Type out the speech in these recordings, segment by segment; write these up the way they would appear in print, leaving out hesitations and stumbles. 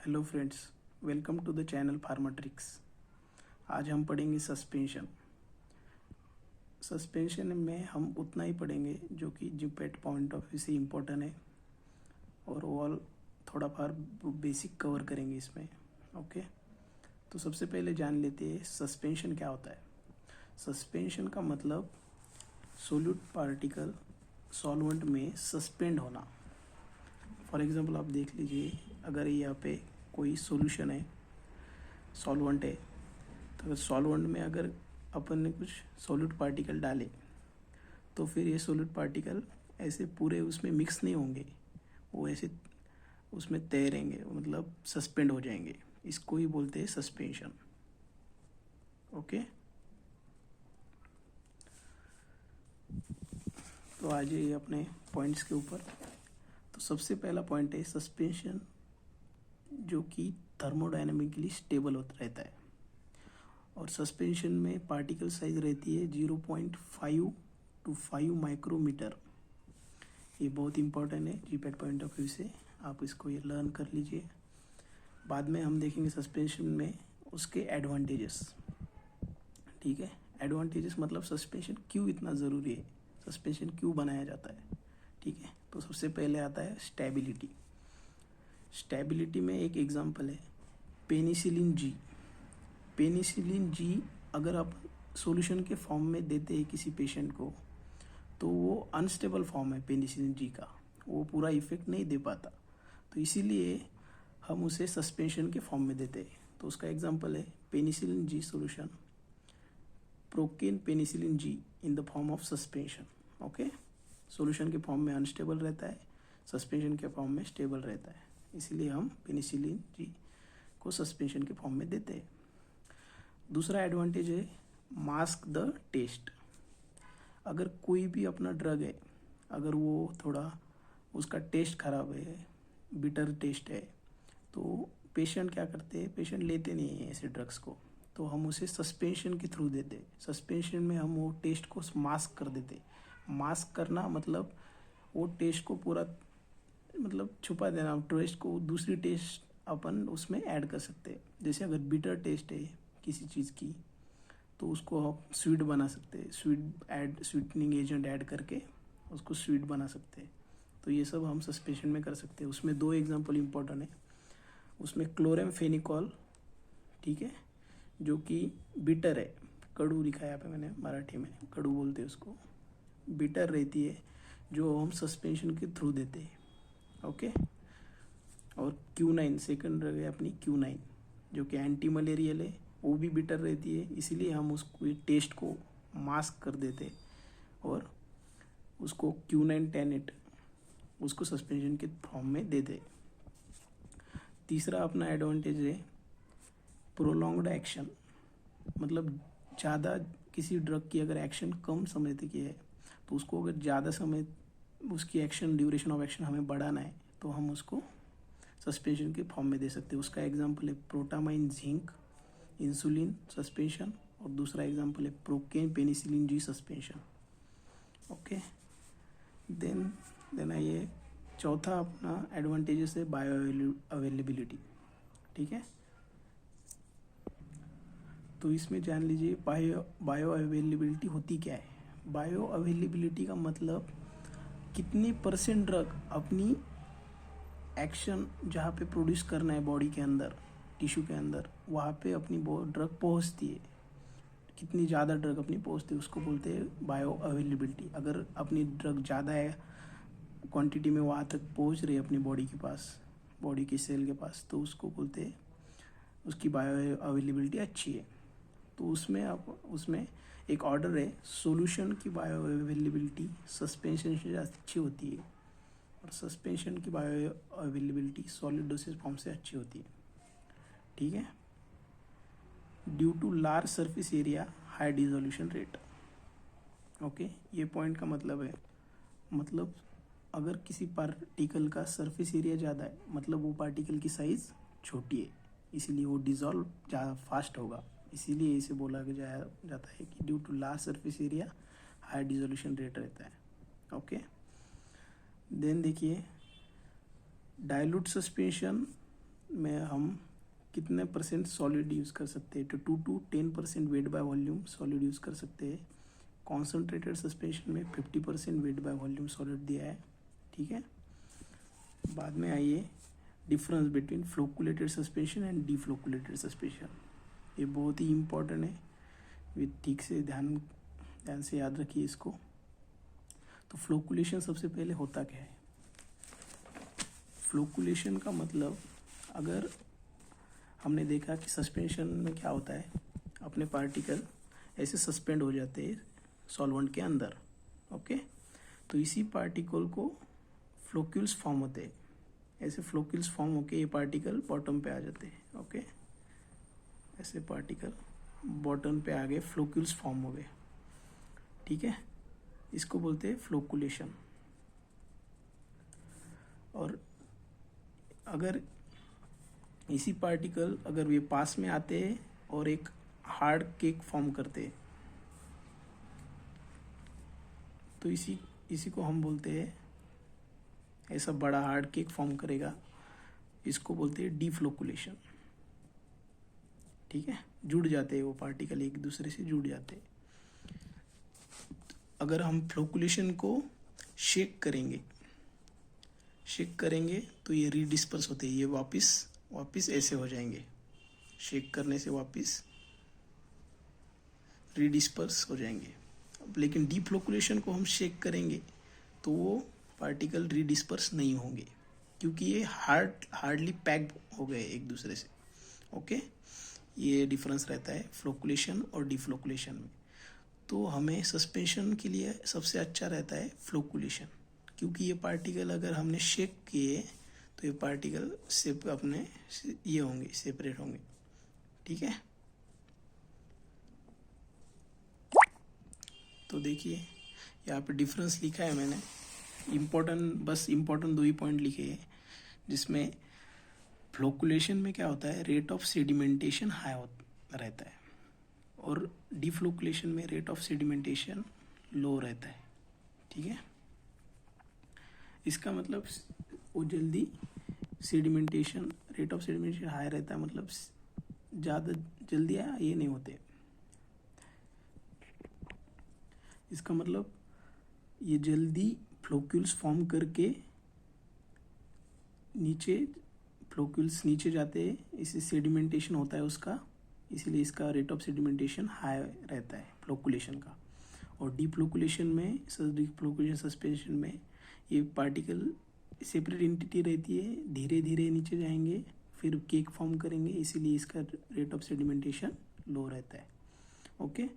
Hello friends, welcome to the channel Pharmatrix. आज हम पढ़ेंगे सस्पेंशन। सस्पेंशन में हम उतना ही पढ़ेंगे जो कि जीपैट पॉइंट ऑफ व्यू से इम्पोर्टेंट है, और ऑल थोड़ा फार बेसिक कवर करेंगे इसमें। ओके, तो सबसे पहले जान लेते हैं सस्पेंशन क्या होता है। सस्पेंशन का मतलब सोल्यूट पार्टिकल सॉल्वेंट में सस्पेंड होना। फॉर एग्जांपल आप देख लीजिए, अगर यहाँ पे कोई सॉल्यूशन है, सॉल्वेंट है, तो अगर सॉल्वेंट में अगर अपन ने कुछ सॉल्यूट पार्टिकल डाले तो फिर ये सॉल्यूट पार्टिकल ऐसे पूरे उसमें मिक्स नहीं होंगे, वो ऐसे उसमें तैरेंगे, मतलब सस्पेंड हो जाएंगे। इसको ही बोलते हैं सस्पेंशन। ओके, तो आ जाइए अपने पॉइंट्स के ऊपर। तो सबसे पहला पॉइंट है सस्पेंशन, जो कि थर्मोडायनेमिकली स्टेबल होता रहता है। और सस्पेंशन में पार्टिकल साइज रहती है 0.5 to 5 माइक्रोमीटर। ये बहुत इंपॉर्टेंट है जीपैट पॉइंट ऑफ व्यू से, आप इसको ये लर्न कर लीजिए। बाद में हम देखेंगे सस्पेंशन में उसके एडवांटेजेस। ठीक है, एडवांटेजेस मतलब सस्पेंशन क्यों इतना ज़रूरी है, सस्पेंशन क्यों बनाया जाता है। ठीक है, तो सबसे पहले आता है स्टेबिलिटी। स्टेबिलिटी में एक एग्जांपल है पेनिसिलिन जी। पेनिसिलिन जी अगर आप सॉल्यूशन के फॉर्म में देते हैं किसी पेशेंट को, तो वो अनस्टेबल फॉर्म है पेनिसिलिन जी का, वो पूरा इफेक्ट नहीं दे पाता। तो इसीलिए हम उसे सस्पेंशन के फॉर्म में देते हैं। तो उसका एग्जांपल है penicillin G solution, procaine penicillin ji in the form of suspension. Okay, solution के फॉर्म में अनस्टेबल रहता है, सस्पेंशन के फॉर्म में स्टेबल रहता है, इसीलिए हम पेनिसिलिन जी को सस्पेंशन के फॉर्म में देते हैं। दूसरा एडवांटेज है मास्क द टेस्ट। अगर कोई भी अपना ड्रग है, अगर वो थोड़ा उसका टेस्ट खराब है, बिटर टेस्ट है, तो पेशेंट क्या करते हैं, पेशेंट लेते नहीं है ऐसे ड्रग्स को, तो हम उसे सस्पेंशन के थ्रू देते। सस्पेंशन में हम वो टेस्ट को मास्क कर देते। मास्क करना मतलब वो टेस्ट को पूरा मतलब छुपा देना, टेस्ट को दूसरी टेस्ट अपन उसमें ऐड कर सकते हैं। जैसे अगर बिटर टेस्ट है किसी चीज़ की, तो उसको आप स्वीट बना सकते हैं, स्वीटनिंग एजेंट ऐड करके उसको स्वीट बना सकते हैं। तो ये सब हम सस्पेंशन में कर सकते हैं। उसमें दो एग्जांपल इम्पोर्टेंट है। उसमें क्लोरेमफेनिकॉल, ठीक है, जो कि बिटर है, कड़ू लिखा है यहाँ पे मैंने मराठी में, कड़ू बोलते हैं उसको, बिटर रहती है, जो हम सस्पेंशन के थ्रू देते हैं। ओके, और Q9 सेकंड ड्रग है अपनी Q9, जो कि एंटी मलेरियल है, वो भी बिटर रहती है, इसीलिए हम उसको टेस्ट को मास्क कर देते और उसको Q9 उसको सस्पेंशन के फॉर्म में दे दे। तीसरा अपना एडवांटेज है प्रोलॉन्ग्ड एक्शन। मतलब ज़्यादा किसी ड्रग की अगर एक्शन कम समय तक की है, तो उसको अगर ज़्यादा समय उसकी एक्शन ड्यूरेशन ऑफ एक्शन हमें बढ़ाना है, तो हम उसको सस्पेंशन के फॉर्म में दे सकते हैं। उसका एग्जांपल है प्रोटामाइन जिंक इंसुलिन सस्पेंशन, और दूसरा एग्जांपल है procaine penicillin G suspension. Okay, then आइए चौथा अपना एडवांटेजेस है बायो अवेलेबिलिटी। ठीक है, तो इसमें जान लीजिए बायो अवेलेबिलिटी होती क्या है। बायो अवेलेबिलिटी का मतलब कितने % ड्रग अपनी एक्शन जहाँ पे प्रोड्यूस करना है बॉडी के अंदर, टिश्यू के अंदर, वहाँ पे अपनी ड्रग पहुँचती है, कितनी ज़्यादा ड्रग अपनी पहुँचती है, उसको बोलते हैं बायो अवेलेबिलिटी। अगर अपनी ड्रग ज़्यादा है क्वांटिटी में, वहाँ तक पहुँच रही है अपनी बॉडी के पास, बॉडी की सेल के पास, तो उसको बोलते हैं उसकी बायो अवेलेबिलिटी अच्छी है। तो उसमें एक ऑर्डर है, सॉल्यूशन की बायो अवेलेबिलिटी सस्पेंशन से अच्छी होती है, और सस्पेंशन की bioavailability solid dosage form से अच्छी होती है। ठीक है, due to large surface area high dissolution rate. Okay, ये पॉइंट का मतलब है, मतलब अगर किसी पार्टिकल का सरफेस एरिया ज़्यादा है, मतलब वो पार्टिकल की साइज़ छोटी है, इसीलिए वो डिज़ोल्व ज़्यादा फास्ट होगा। इसीलिए इसे बोला जाता है कि due to large surface area high dissolution rate रहता है। ओके, देन देखिए डाइल्यूट सस्पेंशन में हम कितने परसेंट सॉलिड यूज़ कर सकते हैं, तो 2 to 10% weight by volume solid use कर सकते हैं। कॉन्सेंट्रेटेड सस्पेंशन में 50% वेट बाय वॉल्यूम सॉलिड दिया है, ठीक है। बाद में आइए difference between flocculated suspension and deflocculated suspension. ये बहुत ही इम्पोर्टेंट है, ये ठीक से ध्यान से याद रखिए इसको। तो फ्लोकुलेशन सबसे पहले होता क्या है? फ्लोकुलेशन का मतलब, अगर हमने देखा कि सस्पेंशन में क्या होता है, अपने पार्टिकल ऐसे सस्पेंड हो जाते हैं सॉल्वेंट के अंदर, ओके। तो इसी पार्टिकल को फ्लोक्यूल्स फॉर्म होते हैं, ऐसे फ्लोक्यूल्स फॉर्म होके ये पार्टिकल बॉटम पे आ जाते हैं, ओके। ऐसे पार्टिकल बॉटम पे आ गए, फ्लोक्यूल्स फॉर्म हो गए, ठीक है। इसको बोलते हैं फ्लोकुलेशन। और अगर इसी पार्टिकल अगर ये पास में आते हैं और एक हार्ड केक फॉर्म करते हैं, तो इसी को हम बोलते हैं, ऐसा बड़ा हार्ड केक फॉर्म करेगा, इसको बोलते हैं डीफ्लोकुलेशन, ठीक है। जुड़ जाते हैं वो पार्टिकल, एक दूसरे से जुड़ जाते हैं। अगर हम फ्लोकुलेशन को शेक करेंगे तो ये रीडिस्पर्स होते हैं, ये वापस ऐसे हो जाएंगे, शेक करने से वापस रीडिस्पर्स हो जाएंगे। लेकिन डीफ्लोकुलेशन को हम शेक करेंगे तो वो पार्टिकल रीडिस्पर्स नहीं होंगे, क्योंकि ये हार्डली पैक्ड हो गए एक दूसरे से, ओके। ये डिफरेंस रहता है फ्लोकुलेशन और डीफ्लोकुलेशन में। तो हमें सस्पेंशन के लिए सबसे अच्छा रहता है फ्लोकुलेशन, क्योंकि ये पार्टिकल अगर हमने शेक किए तो ये पार्टिकल अपने ये होंगे, सेपरेट होंगे, ठीक है। तो देखिए यहाँ पे डिफरेंस लिखा है मैंने, इम्पोर्टेंट 2 ही पॉइंट लिखे हैं, जिसमें फ्लोकुलेशन में क्या होता है, रेट ऑफ सेडिमेंटेशन हाई रहता है, और डीफ्लोकुलेशन में रेट ऑफ सेडिमेंटेशन लो रहता है, ठीक है। इसका मतलब वो जल्दी sedimentation, rate of sedimentation high रहता है, मतलब ज़्यादा जल्दी ये नहीं होते। इसका मतलब ये जल्दी फ्लोक्यूल्स फॉर्म करके फ्लोक्यूल्स नीचे जाते हैं, इससे सेडिमेंटेशन होता है उसका, इसीलिए इसका रेट ऑफ सेडिमेंटेशन हाई रहता है फ्लोकुलेशन का। और डीफ्लोकुलेशन सस्पेंशन में ये पार्टिकल सेपरेट एंटिटी रहती है, धीरे धीरे नीचे जाएंगे, फिर केक फॉर्म करेंगे, इसीलिए इसका रेट ऑफ सेडिमेंटेशन लो रहता है, ओके।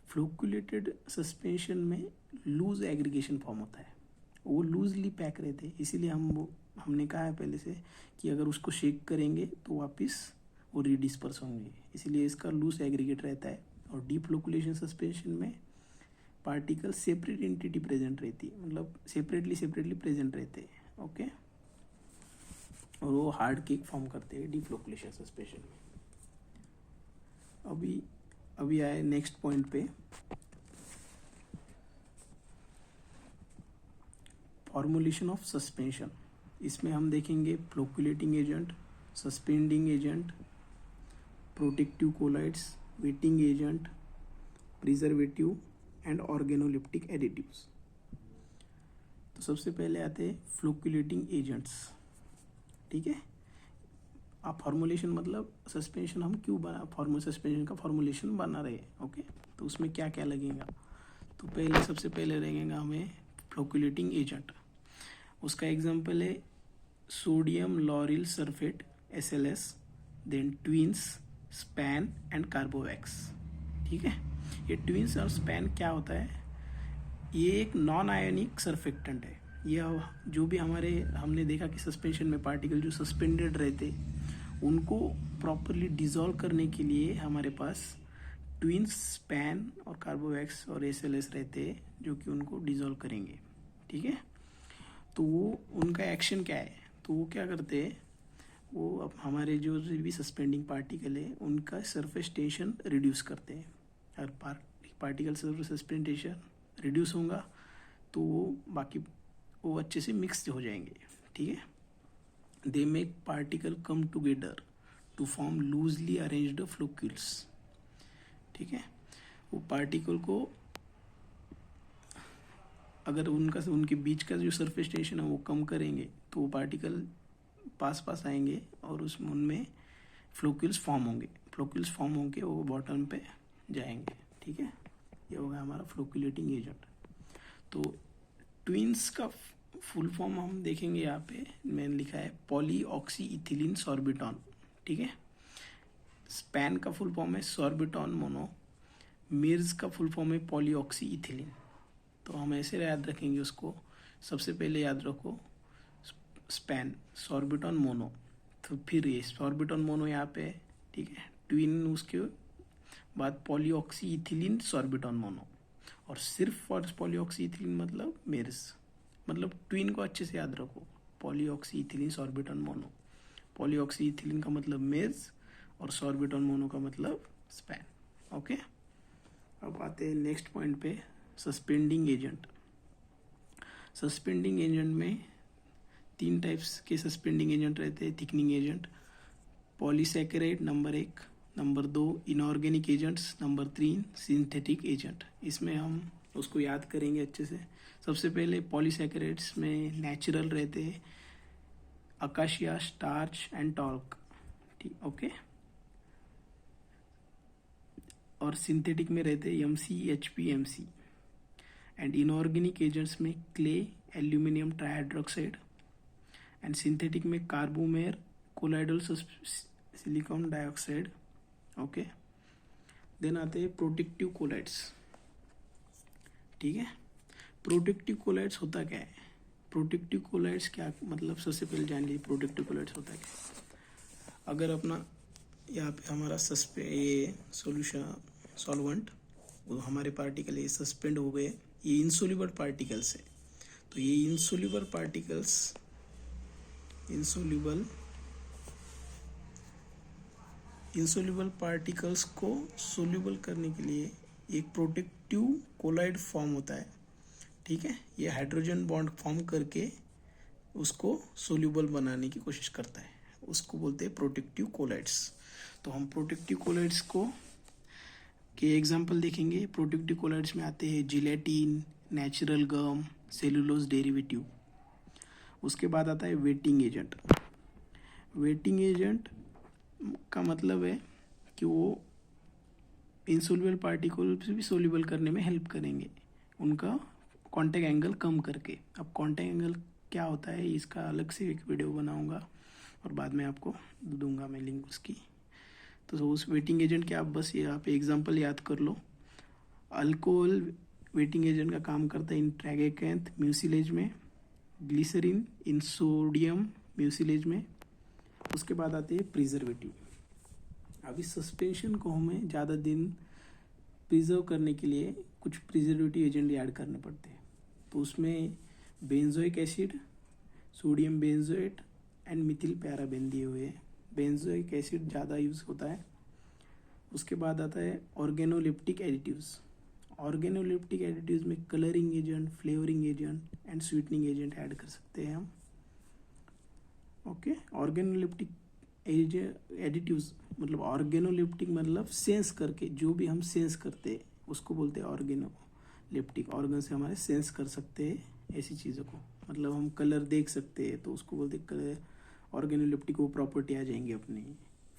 फ्लोकुलेटेड सस्पेंशन में लूज एग्रीगेशन फॉर्म होता है, वो लूजली पैक रहते हैं, इसीलिए हमने कहा है पहले से कि अगर उसको शेक करेंगे तो वापस वो रीडिस्पर्स होंगे, इसीलिए इसका लूज एग्रीगेट रहता है। और डीफ्लोकुलेशन सस्पेंशन में पार्टिकल सेपरेट एंटिटी प्रेजेंट रहती है, मतलब सेपरेटली प्रेजेंट रहते हैं, ओके। और वो हार्ड केक फॉर्म करते हैं डीफ्लोकुलेशन सस्पेंशन में। अभी आए नेक्स्ट पॉइंट पे, फॉर्मुलेशन ऑफ सस्पेंशन। इसमें हम देखेंगे flocculating agent, suspending agent, protective colloids, wetting agent, preservative and organoleptic additives. तो सबसे पहले आते हैं फ्लोकुलेटिंग एजेंट्स, ठीक है। आप फॉर्मुलेशन मतलब सस्पेंशन हम क्यों सस्पेंशन का फॉर्मुलेशन बना रहे हैं, ओके। तो उसमें क्या क्या लगेगा, तो सबसे पहले लगेगा हमें फ्लोकुलेटिंग एजेंट। उसका एग्जांपल है sodium lauryl sulphate SLS, then Tweens, Span and Carbowax, ठीक है। ये ट्विंस और स्पैन क्या होता है, ये एक नॉन आयोनिक सर्फेक्टेंट है। यह जो भी हमने देखा कि सस्पेंशन में पार्टिकल जो सस्पेंडेड रहते उनको प्रॉपरली डिसॉल्व करने के लिए हमारे पास ट्विंस, स्पैन और कार्बोवैक्स और SLS रहते हैं, जो कि उनको डिसॉल्व करेंगे, ठीक है। तो वो उनका एक्शन क्या है, तो वो क्या करते हैं, वो अब हमारे जो भी सस्पेंडिंग पार्टिकल है उनका सरफेस टेंशन रिड्यूस करते हैं। अगर पार्टिकल सरफेस टेंशन रिड्यूस होगा तो वो अच्छे से मिक्स हो जाएंगे, ठीक है। They make particle come together to form loosely arranged floccules. ठीक है, वो पार्टिकल को अगर उनके बीच का जो सरफेस टेंशन है वो कम करेंगे तो वो पार्टिकल पास पास आएंगे और उसमें उनमें फ्लोक्यूल्स फॉर्म होंगे। फ्लोक्यूल्स फॉर्म होंगे वो बॉटम पे जाएंगे। ठीक है, ये होगा हमारा फ्लोक्यूलेटिंग एजेंट। तो ट्विन्स का फुल फॉर्म हम देखेंगे, यहाँ पे मैंने लिखा है पॉलीऑक्सी इथिलीन सॉर्बिटॉन। ठीक है, स्पैन का फुल फॉर्म है सॉर्बिटॉन मोनो, मिर्ज का फुल फॉर्म है पॉलीऑक्सी इथिलीन। तो हम ऐसे याद रखेंगे उसको। सबसे पहले याद रखो स्पैन सॉर्बिटॉन मोनो, तो फिर ये सॉर्बिटॉन मोनो यहाँ पे है। ठीक है, ट्विन उसके बाद पॉलीऑक्सी इथिलीन सॉर्बिटॉन मोनो, और सिर्फ फॉर पॉलीऑक्सी इथिलीन मतलब मिर्ज। मतलब ट्विन को अच्छे से याद रखो, पॉलीऑक्सी इथिलीन सॉर्बिटॉन मोनो। पॉलीऑक्सी इथिलीन का मतलब मिर्ज और सॉर्बिटॉन मोनो का मतलब स्पैन। ओके, अब आते हैं नेक्स्ट पॉइंट पे, सस्पेंडिंग एजेंट। सस्पेंडिंग एजेंट में 3 टाइप्स के सस्पेंडिंग एजेंट रहते हैं। Thickening agent, polysaccharide number 1, number 2 inorganic agents, number 3 synthetic agent. इसमें हम उसको याद करेंगे अच्छे से। सबसे पहले पॉलीसैकेराइड्स में नेचुरल रहते हैं अकाशिया, स्टार्च एंड टॉल्क। ठीक, ओके। और सिंथेटिक में रहते हैं MC, HP, MC। And inorganic agents में clay, aluminium trihydroxide. And synthetic में carbomer, colloidal silicon dioxide. Okay, then आते हैं प्रोटेक्टिव कोलाइड्स। ठीक है, प्रोटेक्टिव कोलाइड्स होता क्या है? प्रोटेक्टिव कोलाइड्स क्या मतलब, सबसे पहले जान लीजिए प्रोटेक्टिव कोलाइड्स होता क्या। अगर अपना यहाँ पे हमारा ये सॉल्वेंट, वो हमारे पार्टिकल ये सस्पेंड हो गए, ये इंसोल्यूबल पार्टिकल्स है। तो ये इंसोल्यूबल पार्टिकल्स को सोल्यूबल करने के लिए एक प्रोटेक्टिव कोलाइड फॉर्म होता है। ठीक है, ये हाइड्रोजन बॉन्ड फॉर्म करके उसको सोल्यूबल बनाने की कोशिश करता है, उसको बोलते हैं प्रोटेक्टिव कोलाइड्स। तो हम प्रोटेक्टिव कोलाइड्स को के एग्जाम्पल देखेंगे। प्रोटेक्टिव कोलाइड्स में आते हैं जिलेटिन, नेचुरल गम, सेलुलोज डेरिवेटिव। उसके बाद आता है वेटिंग एजेंट। वेटिंग एजेंट का मतलब है कि वो इंसोल्यूबल पार्टिकल भी सोल्यूबल करने में हेल्प करेंगे, उनका कॉन्टैक्ट एंगल कम करके। अब कॉन्टैक्ट एंगल क्या होता है इसका अलग से एक वीडियो बनाऊंगा और बाद में आपको दूंगा मैं लिंक उसकी। तो उस वेटिंग एजेंट के आप बस यहाँ पे एग्जांपल याद कर लो। अल्कोहल वेटिंग एजेंट का काम करता है इन ट्रैगेकैंथ म्यूसिलेज में, ग्लिसरीन इन सोडियम म्यूसिलेज में। उसके बाद आते हैं प्रिजर्वेटिव। अभी सस्पेंशन को हमें ज़्यादा दिन प्रिजर्व करने के लिए कुछ प्रिजर्वेटिव एजेंट ऐड करने पड़ते हैं। तो उसमें benzoic acid, sodium benzoate and Mithil paraben दिए हुए हैं। बेंजोइक एसिड ज़्यादा यूज़ होता है। उसके बाद आता है ऑर्गेनोलिप्टिक एडिटिव्स। ऑर्गेनोलिप्टिक एडिटिव्स में colouring agent, flavouring agent and sweetening agent add कर सकते हैं हम। ओके, ऑर्गेनोलिप्टिक एडिटिव्स मतलब ऑर्गेनोलिप्टिक मतलब सेंस करके, जो भी हम सेंस करते हैं उसको बोलते हैं ऑर्गेनोलिप्टिक। ऑर्गन से हमारे सेंस कर सकते हैं ऐसी चीज़ों को, मतलब हम कलर देख सकते हैं तो उसको बोलते हैं कलर। ऑर्गेनोलिप्टिक वो प्रॉपर्टी आ जाएंगी अपनी।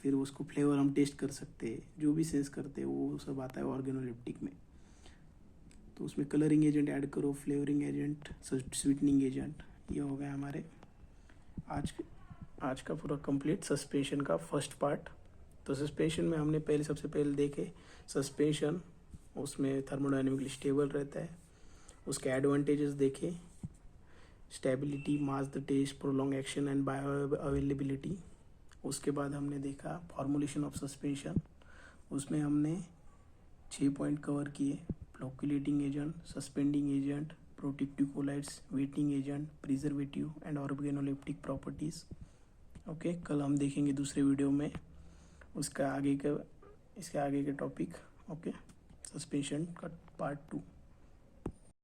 फिर उसको फ्लेवर हम टेस्ट कर सकते हैं, जो भी सेंस करते हैं वो सब आता है ऑर्गेनोलिप्टिक में। तो उसमें कलरिंग एजेंट ऐड करो, फ्लेवरिंग एजेंट, स्वीटनिंग एजेंट। ये हो गया हमारे आज का पूरा कंप्लीट सस्पेंशन का फर्स्ट पार्ट। तो सस्पेंशन में हमने सबसे पहले देखे सस्पेंशन, उसमें थर्मोडायनेमिकली स्टेबल रहता है। उसके एडवांटेजेस देखे, stability, mask the taste, prolong action and bioavailability. उसके बाद हमने देखा फॉर्मुलेशन ऑफ सस्पेंशन, उसमें हमने 6 पॉइंट कवर किए। Flocculating agent, suspending agent, protective colloids, wetting agent, preservative and organoleptic properties. Okay, कल हम देखेंगे दूसरे वीडियो में इसके आगे के टॉपिक। ओके, सस्पेंशन का पार्ट 2।